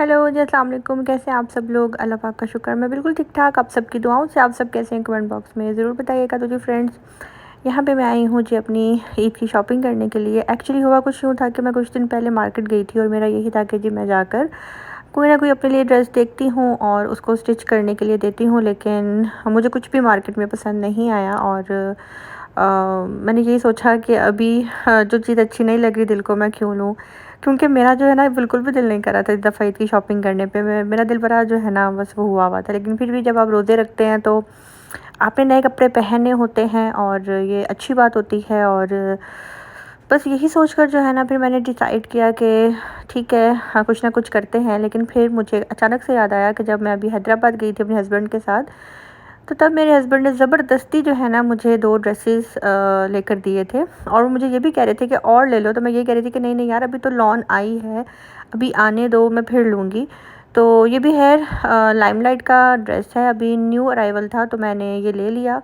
Hello जी, अस्सलाम वालेकुम। कैसे हैं आप सब लोग? अल्लाह पाक का शुक्र, मैं बिल्कुल ठीक ठाक। आप सबकी दुआओं से आप सब कैसे हैं कमेंट बॉक्स में ज़रूर बताइएगा। तो जी फ्रेंड्स, यहाँ पे मैं आई हूँ जी अपनी ईद की शॉपिंग करने के लिए। एक्चुअली हुआ कुछ यूँ था कि मैं कुछ दिन पहले मार्केट गई थी और मेरा यही था कि जी मैं जाकर कोई ना कोई अपने लिए ड्रेस देखती हूँ और उसको स्टिच करने के लिए देती हूँ, लेकिन मुझे कुछ भी मार्केट में पसंद नहीं आया। और मैंने यही सोचा कि अभी जो चीज़ अच्छी नहीं लग रही दिल को मैं क्यों लूँ, क्योंकि मेरा जो है ना बिल्कुल भी दिल नहीं कर रहा था इस दफ़ा ईद की शॉपिंग करने पे। मेरा दिल बड़ा जो है ना बस वो हुआ था। लेकिन फिर भी जब आप रोज़े रखते हैं तो आपने नए कपड़े पहने होते हैं और ये अच्छी बात होती है। और बस यही सोचकर जो है ना फिर मैंने डिसाइड किया कि ठीक है, हाँ कुछ ना कुछ करते हैं। लेकिन फिर मुझे अचानक से याद आया कि जब मैं अभी हैदराबाद गई थी अपने हस्बैंड के साथ, तो तब मेरे हस्बैंड ने ज़बरदस्ती जो है ना मुझे 2 ड्रेसेस लेकर दिए थे। और वो मुझे ये भी कह रहे थे कि और ले लो, तो मैं ये कह रही थी कि नहीं नहीं यार, अभी तो लॉन आई है, अभी आने दो, मैं फिर लूँगी। तो ये भी है लाइमलाइट का ड्रेस है, अभी न्यू अराइवल था तो मैंने ये ले लिया।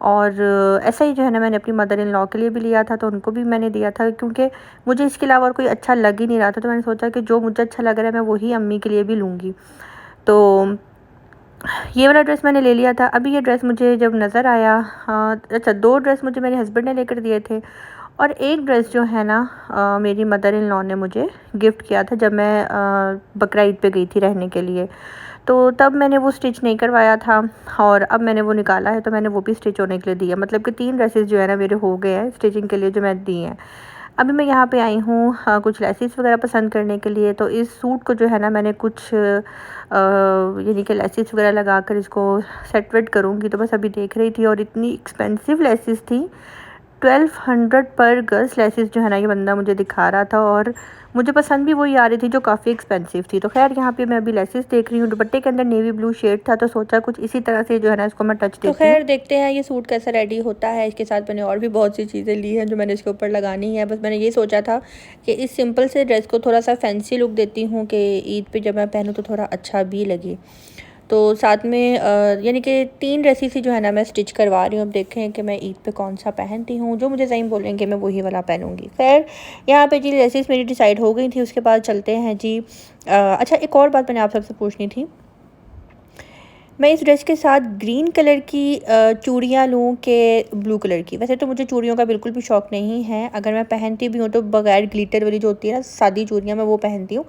और ऐसा ही जो है ना मैंने अपनी मदर इन लॉ के लिए भी लिया था, तो उनको भी मैंने दिया था, क्योंकि मुझे इसके अलावा और कोई अच्छा लग ही नहीं रहा था। तो मैंने सोचा कि जो मुझे अच्छा लग रहा है मैं वही अम्मी के लिए भी लूँगी। तो ये वाला ड्रेस मैंने ले लिया था। अभी ये ड्रेस मुझे जब नज़र आया, अच्छा 2 ड्रेस मुझे मेरे हस्बैंड ने लेकर दिए थे और एक ड्रेस जो है ना मेरी मदर इन लॉ ने मुझे गिफ्ट किया था जब मैं बकरा ईद पे गई थी रहने के लिए। तो तब मैंने वो स्टिच नहीं करवाया था और अब मैंने वो निकाला है, तो मैंने वो भी स्टिच होने के लिए दिया। मतलब कि 3 ड्रेसेस जो है ना मेरे हो गए हैं स्टिचिंग के लिए जो मैं दी हैं। अभी मैं यहाँ पे आई हूँ कुछ लेसिस वगैरह पसंद करने के लिए। तो इस सूट को जो है ना मैंने कुछ यानी कि लेसिस वगैरह लगा कर इसको सेट वेट करूँगी। तो बस अभी देख रही थी और इतनी एक्सपेंसिव लेसिस थी, 1200 पर गज़ लेसिस जो है ना ये बंदा मुझे दिखा रहा था। और मुझे पसंद भी वही आ रही थी जो काफ़ी एक्सपेंसिव थी। तो खैर यहाँ पे मैं अभी लेसिस देख रही हूँ। दुपट्टे के अंदर नेवी ब्लू शेड था, तो सोचा कुछ इसी तरह से जो है ना इसको मैं टच तो देती हूँ। खैर देखते हैं ये सूट कैसा रेडी होता है। इसके साथ मैंने और भी बहुत सी चीज़ें ली हैं जो मैंने इसके ऊपर लगानी है। बस मैंने ये सोचा था कि इस सिंपल से ड्रेस को थोड़ा सा फैंसी लुक देती हूँ कि ईद पे जब मैं पहनूँ तो थोड़ा अच्छा भी लगे। तो साथ में यानी कि 3 ड्रेसेस ही जो है ना मैं स्टिच करवा रही हूँ। अब देखें कि मैं ईद पे कौन सा पहनती हूँ, जो मुझे सही बोलेंगे मैं वही वाला पहनूँगी। खैर यहाँ पे जी ड्रेसेस मेरी डिसाइड हो गई थी। उसके बाद चलते हैं जी। अच्छा एक और बात मैंने आप सबसे पूछनी थी। मैं इस ड्रेस के साथ ग्रीन कलर की चूड़ियाँ लूँ कि ब्लू कलर की। वैसे तो मुझे चूड़ियों का बिल्कुल भी शौक़ नहीं है। अगर मैं पहनती भी हूँ तो बगैर ग्लिटर वाली जो होती है ना सादी चूड़ियाँ, मैं वो पहनती हूँ।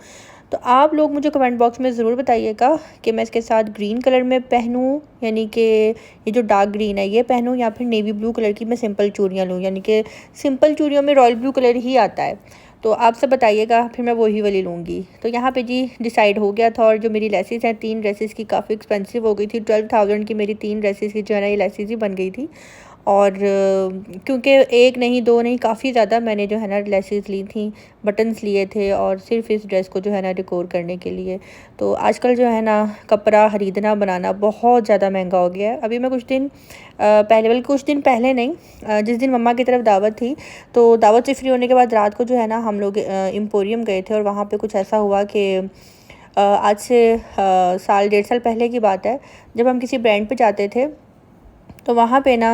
तो आप लोग मुझे कमेंट बॉक्स में ज़रूर बताइएगा कि मैं इसके साथ ग्रीन कलर में पहनूँ, यानी कि ये जो डार्क ग्रीन है ये पहनूँ, या फिर नेवी ब्लू कलर की मैं सिंपल चूड़ियाँ लूँ। यानी कि सिंपल चूड़ियों में रॉयल ब्लू कलर ही आता है। तो आप सब बताइएगा, फिर मैं वही वाली लूँगी। तो यहाँ पे जी डिसाइड हो गया था। और जो मेरी लेसिस हैं 3 ड्रेसेस की काफ़ी एक्सपेंसिव हो गई थी। 12,000 की मेरी 3 ड्रेसेस की जो है ना ये लेसिस ही बन गई थी। और क्योंकि एक नहीं 2 नहीं काफ़ी ज़्यादा मैंने जो है ना लेसिस ली थी, बटन्स लिए थे और सिर्फ इस ड्रेस को जो है ना डेकोर करने के लिए। तो आजकल जो है ना कपड़ा ख़रीदना बनाना बहुत ज़्यादा महंगा हो गया है। अभी मैं कुछ दिन पहले, बल्कि कुछ दिन पहले नहीं, जिस दिन मम्मा की तरफ दावत थी, तो दावत से फ्री होने के बाद रात को जो है ना हम लोग एम्पोरियम गए थे। और वहाँ पे कुछ ऐसा हुआ कि आज से साल 1.5 साल पहले की बात है, जब हम किसी ब्रांड पे जाते थे तो वहाँ पे ना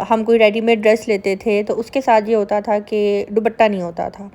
हम कोई रेडीमेड ड्रेस लेते थे तो उसके साथ ये होता था कि दुपट्टा नहीं होता था।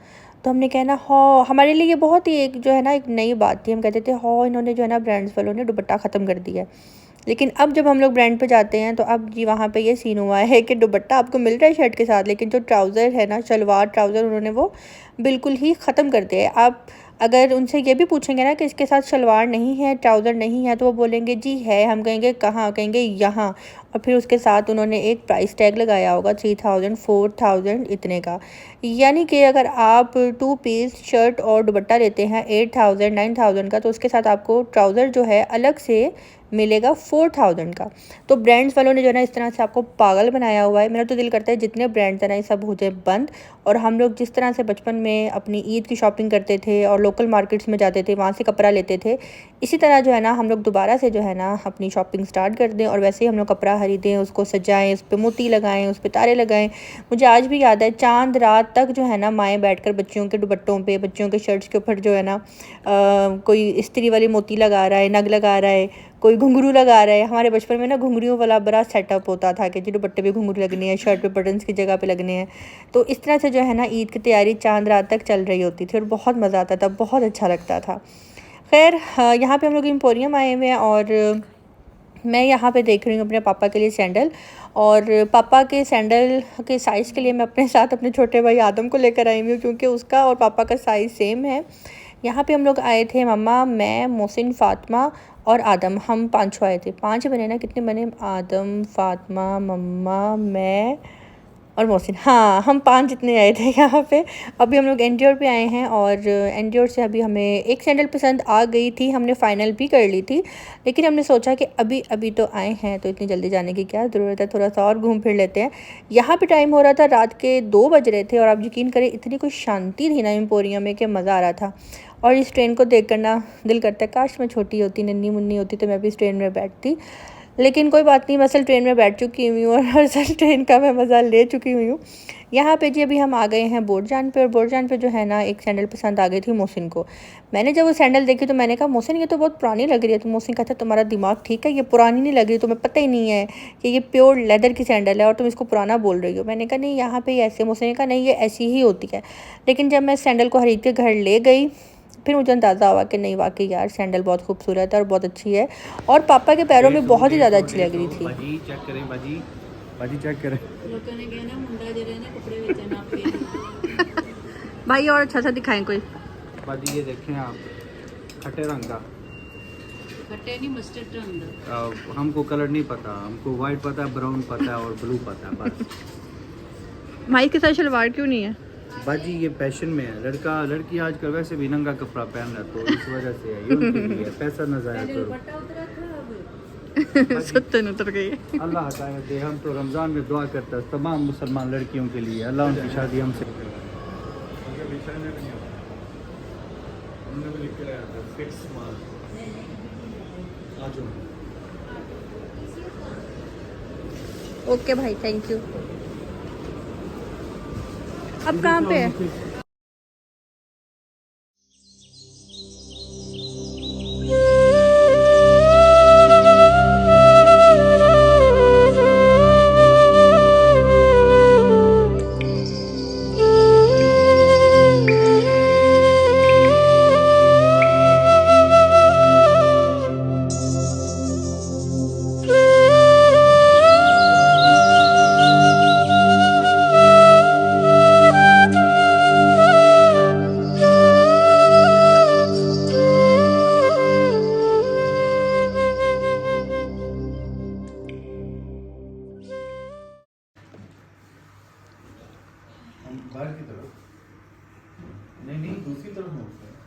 तो हमने कहा ना, हाँ हमारे लिए ये बहुत ही एक जो है ना एक नई बात थी। हम कहते थे हाँ इन्होंने जो है ना ब्रांड्स वालों ने दुपट्टा ख़त्म कर दिया है। लेकिन अब जब हम लोग ब्रांड पे जाते हैं तो अब जी वहाँ पे ये सीन हुआ है कि दुपट्टा आपको मिल रहा है शर्ट के साथ, लेकिन जो ट्राउज़र है ना, शलवार ट्राउज़र, उन्होंने वो बिल्कुल ही ख़त्म कर दिया है। आप अगर उनसे ये भी पूछेंगे ना कि इसके साथ शलवार नहीं है, ट्राउज़र नहीं है, तो वो बोलेंगे जी है। हम कहेंगे कहाँ? कहेंगे यहाँ। और फिर उसके साथ उन्होंने एक प्राइस टैग लगाया होगा 3000 4000 इतने का। यानी कि अगर आप 2 पीस शर्ट और दुपट्टा लेते हैं 8000 9000 का, तो उसके साथ आपको ट्राउज़र जो है अलग से मिलेगा 4000 का। तो ब्रांड्स वालों ने जो है ना इस तरह से आपको पागल बनाया हुआ है। मेरा तो दिल करता है जितने ब्रांड्स हैं ना ये सब हो जाए बंद। और हम लोग जिस तरह से बचपन में अपनी ईद की शॉपिंग करते थे और लोकल मार्केट्स में जाते थे, वहाँ से कपड़ा लेते थे, इसी तरह जो है ना हम लोग दोबारा से जो है ना अपनी शॉपिंग स्टार्ट कर दें और वैसे ही हम लोग कपड़ा खरीदें, उसको सजाएं, उस पे मोती लगाएं, उस पे तारे लगाएं। मुझे आज भी याद है चांद रात तक जो है ना माएँ बैठकर बच्चियों के दुपट्टों पे, बच्चियों के शर्ट्स के ऊपर जो है ना कोई इस्त्री वाली मोती लगा रहा है, नग लगा रहा है, कोई घुंघरू लगा रहा है। हमारे बचपन में ना घुंघरूओं वाला बड़ा सेटअप होता था कि जी दुपट्टे पे घुंघरू लगने हैं, शर्ट पे बटन्स की जगह पे लगने हैं। तो इस तरह से जो है ना ईद की तैयारी चांद रात तक चल रही होती थी और बहुत मज़ा आता था, बहुत अच्छा लगता था। खैर यहाँ पे हम लोग एम्पोरियम आए हुए हैं और मैं यहाँ पे देख रही हूँ अपने पापा के लिए सैंडल। और पापा के सैंडल के साइज़ के लिए मैं अपने साथ अपने छोटे भाई आदम को लेकर आई हुई हूँ, क्योंकि उसका और पापा का साइज़ सेम है। यहाँ पे हम लोग आए थे, मम्मा, मैं, मोहसिन, फ़ातिमा और आदम, हम 5 आए थे। 5 बने ना, कितने बने? आदम, फ़ातिमा, मम्मा, मैं और मोहसिन, हाँ हम 5 जितने आए थे यहाँ पे। अभी हम लोग एंड्योर पे आए हैं और एंड्योर से अभी हमें एक सैंडल पसंद आ गई थी, हमने फ़ाइनल भी कर ली थी। लेकिन हमने सोचा कि अभी अभी तो आए हैं तो इतनी जल्दी जाने की क्या ज़रूरत है, थोड़ा सा और घूम फिर लेते हैं। यहाँ पे टाइम हो रहा था रात के 2 बज रहे थे और आप यकीन करें इतनी कुछ शांति थी ना एम्पोरियम में कि मज़ा आ रहा था। और इस ट्रेन को देख कर ना दिल करता है काश मैं छोटी होती, नन्ही मुन्नी होती तो मैं भी इस ट्रेन में बैठती। लेकिन कोई बात नहीं, मैं असल ट्रेन में बैठ चुकी हुई हूँ और असल ट्रेन का मैं मज़ा ले चुकी हुई हूँ। यहाँ पे जी अभी हम आ गए हैं बोरजान पे, और बोरजान पे जो है ना एक सैंडल पसंद आ गई थी मोहसिन को। मैंने जब वो सैंडल देखी तो मैंने कहा मोहसिन ये तो बहुत पुरानी लग रही है। तो मोहसिन कहता तुम्हारा दिमाग ठीक है, ये पुरानी नहीं लग रही, तुम्हें पता ही नहीं है कि ये प्योर लेदर की सैंडल है और तुम इसको पुराना बोल रही हो। मैंने कहा नहीं यहाँ पे ऐसे, मोहसिन ने कहा नहीं ये ऐसी ही होती है। लेकिन जब मैं सैंडल को खरीद के घर ले गई फिर मुझे अंदाज़ा हुआ कि नहीं वाकई यार सैंडल बहुत खूबसूरत है और बहुत अच्छी है और पापा के पैरों में बहुत ही ज़्यादा अच्छी लग रही थी। बाजी चेक करें, बाजी बाजी चेक करें। लोगों ने कहना मुंडा जो है ना कपड़े बेचे ना पे भाई और अच्छा सा दिखाएं कोई। बाजी ये देखें आप, खट्टे रंग का, खट्टे नहीं मस्टर्ड रंग। हमको कलर नहीं पता, हमको वाइट पता है, ब्राउन पता है और ब्लू पता है बस। भाई के साथ शलवार क्यों नहीं है? बाजी ये फैशन में है, लड़का लड़की आजकल वैसे भी नंगा कपड़ा पहन रहा, तो इस वजह से है, ये उनके लिए है, पैसा न ज़ाया करो। सत्तन उतर गई। अल्लाह हटाए दे, हम तो रमज़ान में दुआ करता है तमाम मुसलमान लड़कियों के लिए, अल्लाह उनकी शादी हमसे। ओके भाई थैंक यू। अब कहाँ पे है? बाहर की तरफ नहीं, दूसरी तरफ मुड़ते हैं।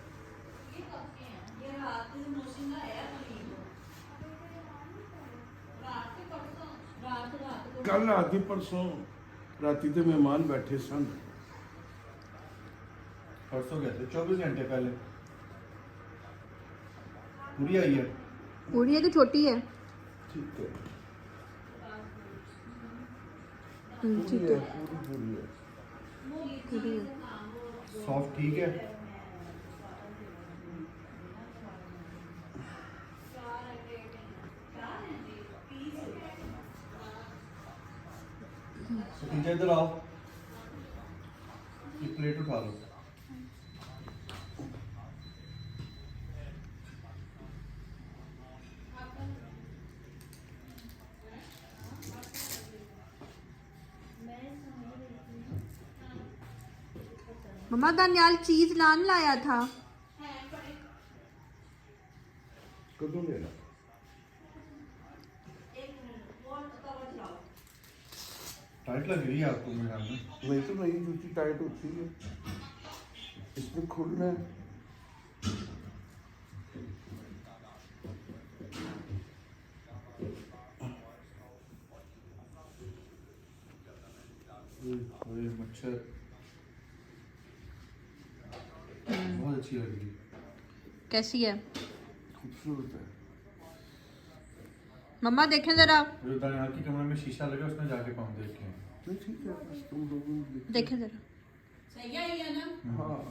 कल रात परसों राती ते मेहमान बैठे सन, परसों गए थे, 24 घंटे पहले। पूरी आई है, पूरी है कि छोटी है? ठीक है, ठीक है पूरी है। पूरी है। सॉफ्ट ठीक है। तो इधर आओ, ये प्लेट उठा लो। मम्मा दानियाल चीज लान लाया था। कदों लेना टाइट लग रही है आपको मेरा में? नहीं तो नहीं, जूती टाइट होती है, इसमें खुलना है। ये मच्छर बहुत अच्छी लग रही है। कैसी है? खूबसूरत है। मम्मा देखें जरा, यहाँ की कमरे में शीशा लगा, उसमें जाके पाँव देखे। नहीं ठीक है, बस तुम लोगों ने देखें जरा। सही आई है ना, हाँ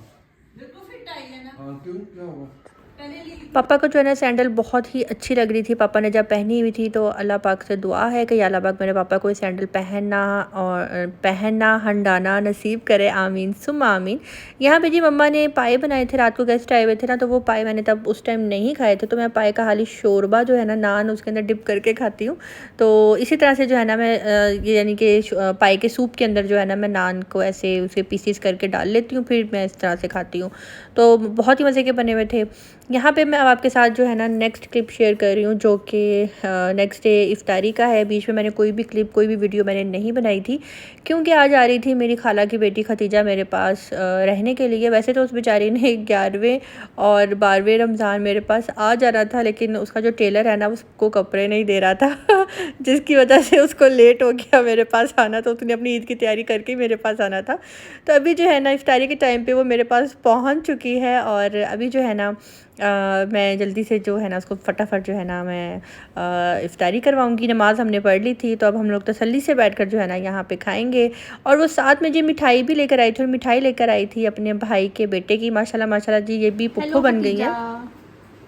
बिल्कुल फिट आई है ना। हाँ, क्यों क्या हुआ? पहले ली पापा को जो है ना सैंडल बहुत ही अच्छी लग रही थी। पापा ने जब पहनी हुई थी तो अल्लाह पाक से दुआ है कि अल्लाह पाक मेरे पापा को ये सैंडल पहनना हंडाना नसीब करे, आमीन सुम्मा आमीन। यहाँ पे जी मम्मा ने पाए बनाए थे, रात को गेस्ट आए हुए थे ना, तो वो पाए मैंने तब उस टाइम नहीं खाए थे, तो मैं पाए का हाली शोरबा जो है ना, नान उसके अंदर डिप करके खाती हूँ। तो इसी तरह से जो है ना मैं ये यानी कि पाए के सूप के अंदर जो है ना मैं नान को ऐसे उसके पीसीस करके डाल लेती हूँ, फिर मैं इस तरह से खाती हूँ। तो बहुत ही मज़े के बने हुए थे। यहाँ पे मैं अब आपके साथ जो है ना नेक्स्ट क्लिप शेयर कर रही हूँ, जो कि नेक्स्ट डे इफ्तारी का है। बीच में मैंने कोई भी क्लिप कोई भी वीडियो मैंने नहीं बनाई थी, क्योंकि आज आ रही थी मेरी खाला की बेटी खतीजा मेरे पास रहने के लिए। वैसे तो उस बेचारी ने 11वें और 12वें रमज़ान मेरे पास आ जाना था, लेकिन उसका जो टेलर है ना उसको कपड़े नहीं दे रहा था जिसकी वजह से उसको लेट हो गया मेरे पास आना, तो उसने अपनी ईद की तैयारी करके मेरे पास आना था। तो अभी जो है ना इफ्तारी के टाइम पे वो मेरे पास पहुंच चुकी है, और अभी जो है ना मैं जल्दी से जो है ना उसको फटाफट जो है ना मैं इफ्तारी करवाऊंगी। नमाज़ हमने पढ़ ली थी, तो अब हम लोग तसल्ली से बैठकर जो है ना यहाँ पे खाएंगे। और वो साथ में जी मिठाई भी लेकर आई थी, और मिठाई लेकर आई थी अपने भाई के बेटे की। माशाल्लाह माशाल्लाह जी, ये भी पुप्पो बन गई है।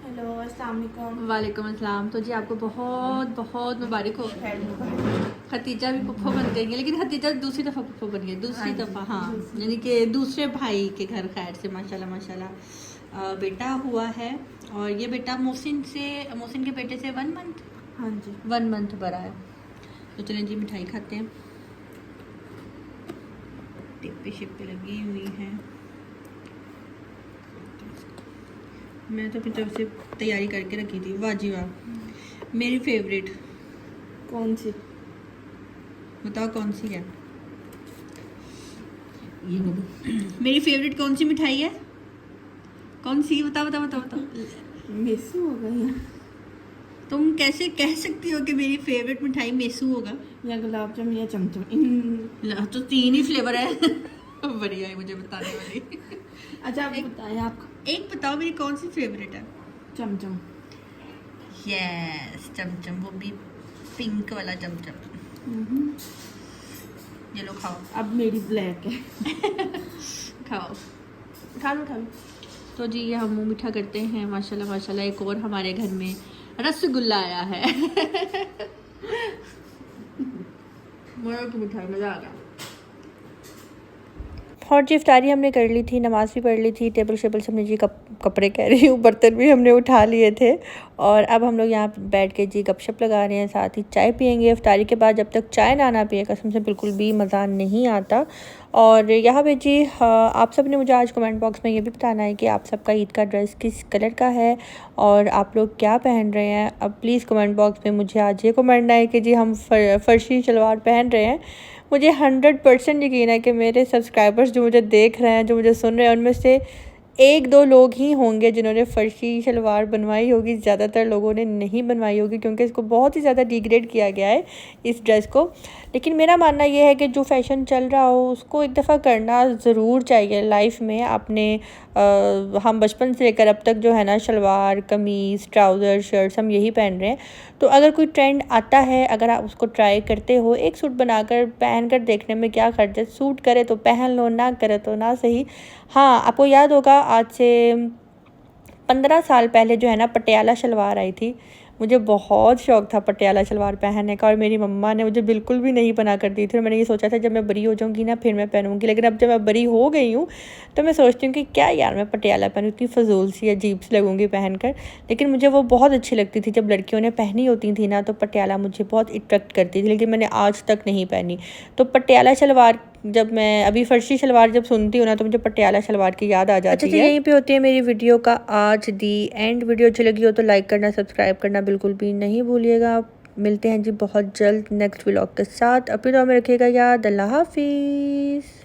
हेलो, अस्सलाम वालेकुम। वालेकुम अस्सलाम। तो जी आपको बहुत बहुत मुबारक हो। खतीजा भी पुप्पो बन गई है, लेकिन खतीजा दूसरी दफ़ा पुप्पो बन गई, दूसरी दफ़ा। हाँ, यानी कि दूसरे भाई के घर खैर से माशाल्लाह माशाल्लाह बेटा हुआ है। और ये बेटा मोहसिन के बेटे से 1 मंथ, हाँ जी 1 मंथ बड़ा है। तो चलें जी मिठाई खाते हैं। टिप्पे शिप्पे लगी हुई हैं। मैं तो अपनी तरफ से तैयारी करके रखी थी। वाह जी वाह, मेरी फेवरेट। कौन सी? बताओ कौन सी है? ये मेरी फेवरेट कौन सी मिठाई है? कौन सी? बताओ बताओ बताओ बताओ। मेसू हो गई तुम कैसे कह सकती हो कि मेरी फेवरेट मिठाई मेसू होगा? या गुलाब जामुन या चमचम। तो 3 ही फ्लेवर है बढ़िया है मुझे बताने वाली। अच्छा आप बताएं, आप एक बताओ मेरी कौन सी फेवरेट है? चमचम। यस चमचम, वो भी पिंक वाला चमचम। ये लो खाओ। अब मेरी ब्लैक है। खाओ। खा लो खा लो। तो जी ये हम मुँह मीठा करते हैं। माशाल्लाह माशाल्लाह एक और हमारे घर में रसगुल्ला आया है। बड़ा की मिठाई, मज़ा आ गया। और जी इफ्तारी हमने कर ली थी, नमाज़ भी पढ़ ली थी, टेबल शेबल से हमने जी कपड़े कह रही हूँ, बर्तन भी हमने उठा लिए थे। और अब हम लोग यहाँ बैठ के जी गपशप लगा रहे हैं, साथ ही चाय पियेंगे। इफ्तारी के बाद जब तक चाय ना पिए कसम से बिल्कुल भी मज़ा नहीं आता। और यहाँ पे जी आप सब ने मुझे आज कमेंट बॉक्स में ये भी बताना है कि आप सबका ईद का ड्रेस किस कलर का है और आप लोग क्या पहन रहे हैं। अब प्लीज़ कमेंट बॉक्स में मुझे आज ये कमेंटना है कि जी हम फर्शी शलवार पहन रहे हैं। मुझे 100% यकीन है कि मेरे सब्सक्राइबर्स जो मुझे देख रहे हैं, जो मुझे सुन रहे हैं, उनमें से 1-2 लोग ही होंगे जिन्होंने फ़र्शी शलवार बनवाई होगी। ज़्यादातर लोगों ने नहीं बनवाई होगी, क्योंकि इसको बहुत ही ज़्यादा डिग्रेड किया गया है इस ड्रेस को। लेकिन मेरा मानना ये है कि जो फ़ैशन चल रहा हो उसको एक दफ़ा करना ज़रूर चाहिए लाइफ में। अपने हम बचपन से लेकर अब तक जो है ना शलवार कमीज़ ट्राउज़र शर्ट्स हम यही पहन रहे हैं। तो अगर कोई ट्रेंड आता है, अगर आप उसको ट्राई करते हो, एक सूट बनाकर पहन कर देखने में क्या खर्च है। सूट करे तो पहन लो, ना करे तो ना सही। हाँ, आपको याद होगा आज से 15 साल पहले जो है ना पटियाला शलवार आई थी। मुझे बहुत शौक़ था पटियाला शलवार पहनने का, और मेरी मम्मा ने मुझे बिल्कुल भी नहीं बना कर दी थी। और मैंने ये सोचा था जब मैं बड़ी हो जाऊँगी ना फिर मैं पहनूँगी। लेकिन अब जब मैं बड़ी हो गई हूँ तो मैं सोचती हूँ कि क्या यार मैं पटियाला पहनूँ, इतनी फजूल सी अजीब सी लगूँगी पहन कर। लेकिन मुझे वो बहुत अच्छी लगती थी। जब लड़कियों ने पहनी होती थी ना तो पटियाला मुझे बहुत अट्रैक्ट करती थी, लेकिन मैंने आज तक नहीं पहनी। तो पटियाला शलवार जब मैं अभी फर्शी शलवार जब सुनती हूँ ना तो मुझे पटियाला शलवार की याद आ जाती है। यहीं पे होती है मेरी वीडियो का आज दी एंड। वीडियो अच्छी लगी हो तो लाइक करना, सब्सक्राइब करना बिल्कुल भी नहीं भूलिएगा। मिलते हैं जी बहुत जल्द नेक्स्ट व्लॉग के साथ। अपनी दुआ में रखिएगा याद। अल्लाह हाफिज़।